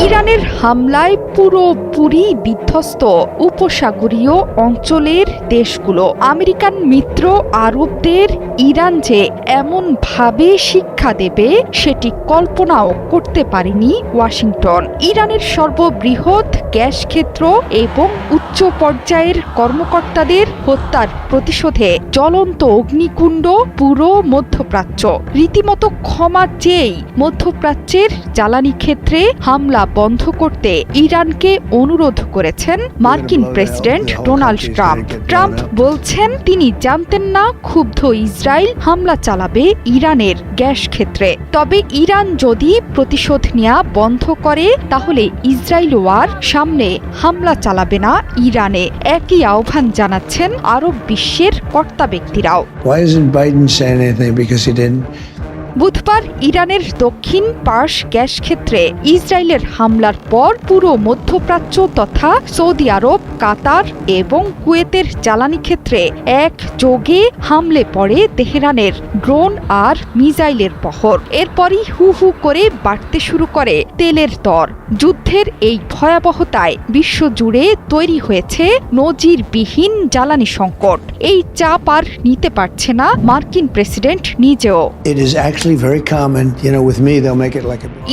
ইরানের হামলায় পুরোপুরি বিধ্বস্ত উপসাগরীয় অঞ্চলের দেশগুলো। আমেরিকান মিত্র আরবদের ইরান যে এমনভাবে শিক্ষা দেবে সেটি কল্পনাও করতে পারেনি ওয়াশিংটন। ইরানের সর্ববৃহৎ গ্যাস ক্ষেত্র এবং উচ্চ পর্যায়ের কর্মকর্তাদের হত্যার প্রতিশোধে জ্বলন্ত অগ্নিকুণ্ড পুরো মধ্যপ্রাচ্য। রীতিমতো ক্ষমা চেয়েই মধ্যপ্রাচ্যের জ্বালানি ক্ষেত্রে হামলা বন্ধ করতে ইরানকে অনুরোধ করেছেন মার্কিন প্রেসিডেন্ট ডোনাল্ড ট্রাম্প। ট্রাম্প বলছেন তিনি জানতেন না ক্ষুব্ধ ইসরায়েল হামলা চালাবে ইরানের গ্যাস ক্ষেত্রে। তবে ইরান যদি প্রতিশোধ নেওয়া বন্ধ করে তাহলে ইসরায়েলও আর সামনে হামলা চালাবে না ইরানে। একই আহ্বান জানাচ্ছেন আরব বিশ্বের কর্তা ব্যক্তিরাও। বুধবার ইরানের দক্ষিণ পার্স গ্যাস ক্ষেত্রে ইসরায়েলের হামলার পর পুরো মধ্যপ্রাচ্য তথা সৌদি আরব, কাতার এবং কুয়েতের জ্বালানি ক্ষেত্রে একযোগে হামলে পড়ে তেহরানের ড্রোন আর মিসাইলের বহর। এরপরই হু হু করে বাড়তে শুরু করে তেলের দর। যুদ্ধের এই ভয়াবহতায় বিশ্বজুড়ে তৈরি হয়েছে নজিরবিহীন জ্বালানি সংকট। এই চাপ আর নিতে পারছে না মার্কিন প্রেসিডেন্ট নিজেও।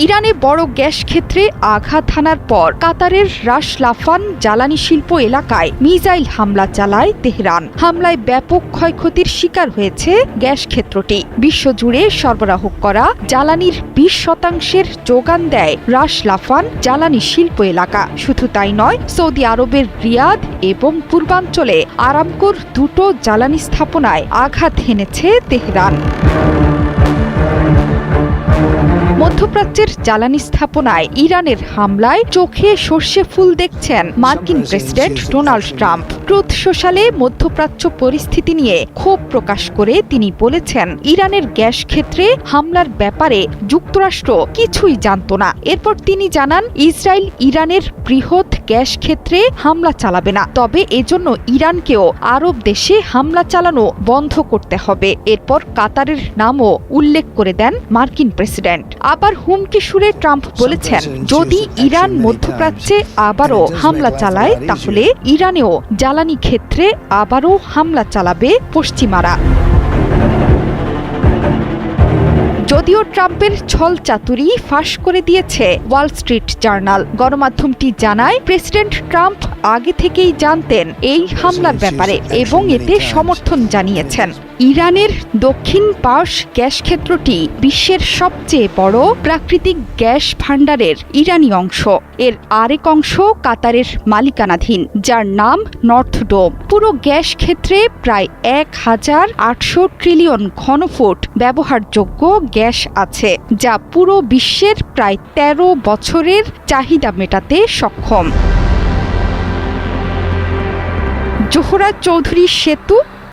ইরানে বড় গ্যাস ক্ষেত্রে আঘাত হানার পর কাতারের রাস লাফান জ্বালানি শিল্প এলাকায় মিসাইল হামলা চালায় তেহরান। হামলায় ব্যাপক ক্ষয়ক্ষতির শিকার হয়েছে গ্যাস ক্ষেত্রটি। বিশ্বজুড়ে সরবরাহ করা জ্বালানির 20% যোগান দেয় রাস লাফান জ্বালানি শিল্প এলাকা। শুধু তাই নয়, সৌদি আরবের রিয়াদ এবং পূর্বাঞ্চলে আরামকোর দুটো জ্বালানি স্থাপনায় আঘাত হেনেছে তেহরান। মধ্যপ্রাচ্যের জ্বালানি স্থাপনায় ইরানের হামলায় চোখে সর্ষে ফুল দেখছেন মার্কিন প্রেসিডেন্ট ডোনাল্ড ট্রাম্প। ট্রুথ সোশ্যালে মধ্যপ্রাচ্য পরিস্থিতি নিয়ে ক্ষোভ প্রকাশ করে তিনি বলেছেন, ইরানের গ্যাস ক্ষেত্রে হামলার ব্যাপারে যুক্তরাষ্ট্র কিছুই জানত না। এরপর তিনি জানান, ইসরায়েল ইরানের বৃহৎ গ্যাস ক্ষেত্রে হামলা চালাবে না, তবে এজন্য ইরানকেও আরব দেশে হামলা চালানো বন্ধ করতে হবে। এরপর কাতারের নামও উল্লেখ করে দেন মার্কিন প্রেসিডেন্ট। আবার হুমকি সুরে ট্রাম্প বলেছেন, যদি ইরান মধ্যপ্রাচ্যে আবারও হামলা চালায় তাহলে ইরানেও জ্বালানি ক্ষেত্রে আবারও হামলা চালাবে পশ্চিমারা। যদিও ট্রাম্পের ছল চাতুরি ফাঁস করে দিয়েছে ওয়াল স্ট্রিট জার্নাল। গণমাধ্যমটি জানায়, প্রেসিডেন্ট ট্রাম্প আগে থেকেই জানতেন এই হামলার ব্যাপারে এবং এতে সমর্থন জানিয়েছেন। ইরানের দক্ষিণ পার্স গ্যাস ক্ষেত্রটি বিশ্বের সবচেয়ে বড় প্রাকৃতিক গ্যাস ভাণ্ডারের ইরানি অংশ। এর আরেক অংশ কাতারের মালিকানাধীন, যার নাম নর্থ ডোম। পুরো গ্যাস ক্ষেত্রে প্রায় 1800 ট্রিলিয়ন ঘনফুট ব্যবহারযোগ্য গ্যাস আছে, যা পুরো বিশ্বের প্রায় 13 বছরের চাহিদা মেটাতে সক্ষম। জোহরা চৌধুরী সেতু,